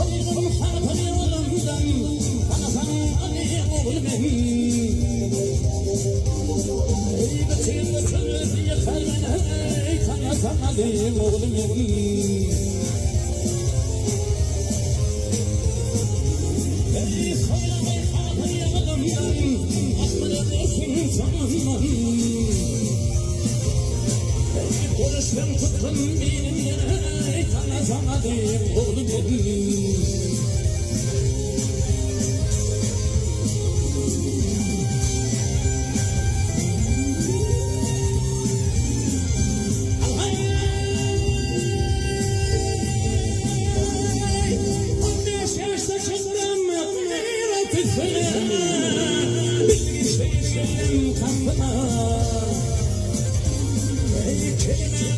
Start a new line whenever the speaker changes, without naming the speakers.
Soygun sarpın yolundan kanasan Ali oğul benim. Ey bütün bütün yeter beni kanasan Ali oğul benim. Ey soygun sarpın yolundan akmır olsun zamanman. Ey konuştum tuttum benim yere kanasan Ali oğul benim. Bilgisayarım kapına ey kelime